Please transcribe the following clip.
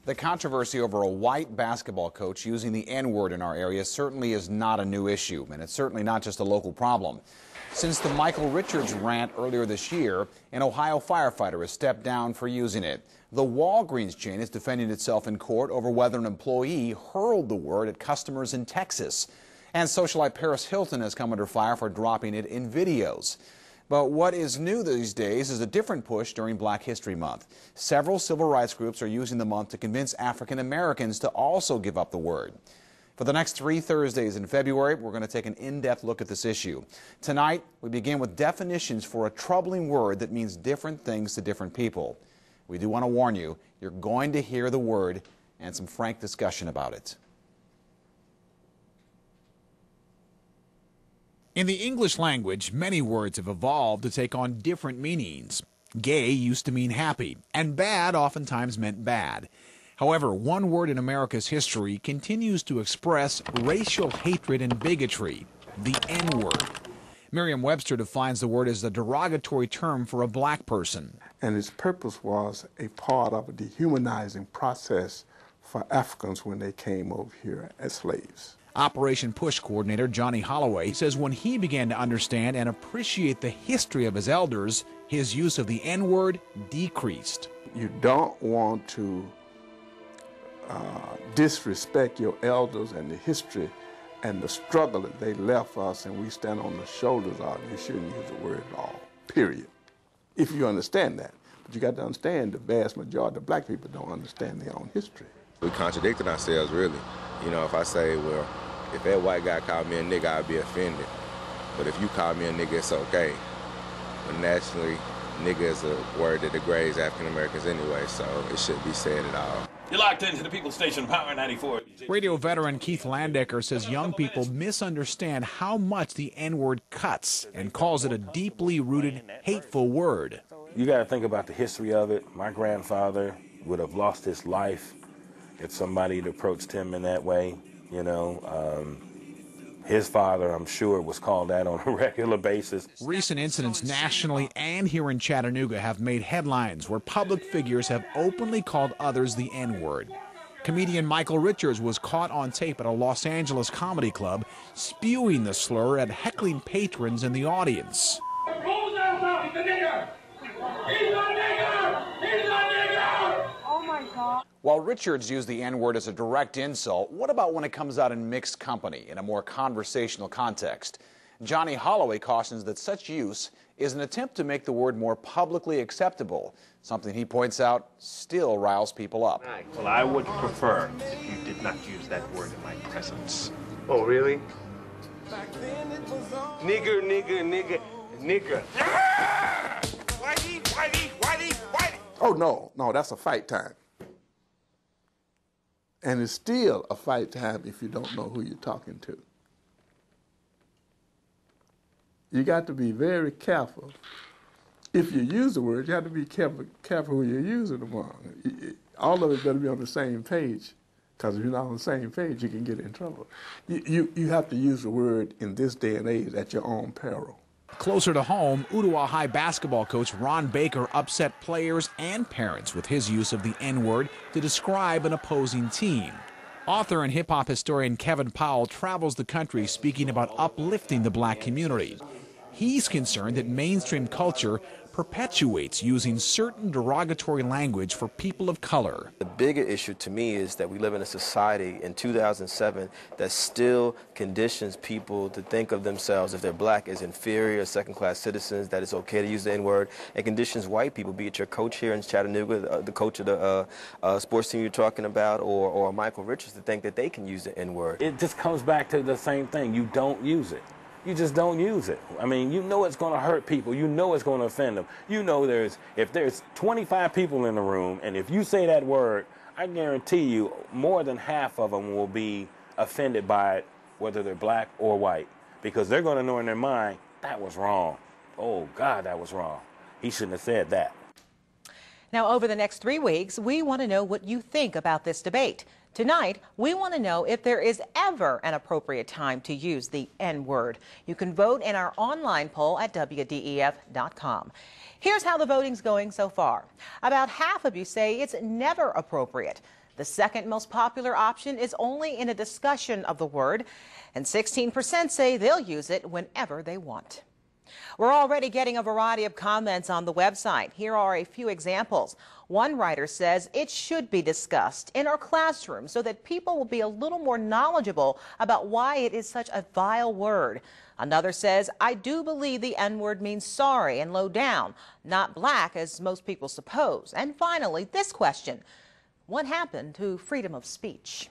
The controversy over a white basketball coach using the N-word in our area certainly is not a new issue, and it's certainly not just a local problem. Since the Michael Richards rant earlier this year, an Ohio firefighter has stepped down for using it. The Walgreens chain is defending itself in court over whether an employee hurled the word at customers in Texas. And socialite Paris Hilton has come under fire for dropping it in videos. But what is new these days is a different push during Black History Month. Several civil rights groups are using the month to convince African Americans to also give up the word. For the next 3 Thursdays in February, we're going to take an in-depth look at this issue. Tonight, we begin with definitions for a troubling word that means different things to different people. We do want to warn you, you're going to hear the word and some frank discussion about it. In the English language, many words have evolved to take on different meanings. Gay used to mean happy, and bad oftentimes meant bad. However, one word in America's history continues to express racial hatred and bigotry, the N-word. Merriam-Webster defines the word as a derogatory term for a black person. And its purpose was a part of a dehumanizing process for Africans when they came over here as slaves. Operation Push coordinator Johnny Holloway says when he began to understand and appreciate the history of his elders, his use of the N-word decreased. You don't want to disrespect your elders and the history and the struggle that they left us, and we stand on the shoulders of. You shouldn't use the word at all, period, if you understand that. But you got to understand the vast majority of black people don't understand their own history. We contradicted ourselves, really. You know, if I say, well, if that white guy called me a nigga, I'd be offended. But if you call me a nigga, it's okay. But naturally, nigga is a word that degrades African Americans anyway, so it shouldn't be said at all. You're locked into the People's Station, Power 94. Radio veteran Keith Landecker says young people misunderstand how much the N-word cuts and calls it a deeply rooted, hateful word. You got to think about the history of it. My grandfather would have lost his life if somebody had approached him in that way. You know, his father, I'm sure, was called that on a regular basis. Recent incidents nationally and here in Chattanooga have made headlines where public figures have openly called others the N-word. Comedian Michael Richards was caught on tape at a Los Angeles comedy club spewing the slur at heckling patrons in the audience. While Richards used the N-word as a direct insult, what about when it comes out in mixed company, in a more conversational context? Johnny Holloway cautions that such use is an attempt to make the word more publicly acceptable, something he points out still riles people up. Well, I would prefer if you did not use that word in my presence. Oh, really? Nigger, nigger, nigger, nigger. Whitey, whitey, whitey, whitey. Oh, no, that's a fight time. And it's still a fight time if you don't know who you're talking to. You got to be very careful. If you use the word, you have to be careful who you're using them on. All of it better be on the same page, because if you're not on the same page, you can get in trouble. You have to use the word in this day and age at your own peril. Closer to home, Ooltewah High basketball coach Ron Baker upset players and parents with his use of the N-word to describe an opposing team. Author and hip-hop historian Kevin Powell travels the country speaking about uplifting the black community. He's concerned that mainstream culture perpetuates using certain derogatory language for people of color. The bigger issue to me is that we live in a society in 2007 that still conditions people to think of themselves, if they're black, as inferior, second-class citizens, that it's okay to use the N-word, and conditions white people, be it your coach here in Chattanooga, the coach of the sports team you're talking about, or Michael Richards, to think that they can use the N-word. It just comes back to the same thing. You don't use it. You just don't use it. I mean, you know it's going to hurt people. You know it's going to offend them. You know if there's 25 people in the room, and if you say that word, I guarantee you more than half of them will be offended by it, whether they're black or white, because they're going to know in their mind, that was wrong. Oh, God, that was wrong. He shouldn't have said that. Now, over the next 3 weeks, we want to know what you think about this debate. Tonight, we want to know if there is ever an appropriate time to use the N-word. You can vote in our online poll at WDEF.com. Here's how the voting's going so far. About half of you say it's never appropriate. The second most popular option is only in a discussion of the word, and 16% say they'll use it whenever they want. We're already getting a variety of comments on the website. Here are a few examples. One writer says it should be discussed in our classroom so that people will be a little more knowledgeable about why it is such a vile word. Another says, I do believe the N-word means sorry and low down, not black as most people suppose. And finally, this question: what happened to freedom of speech?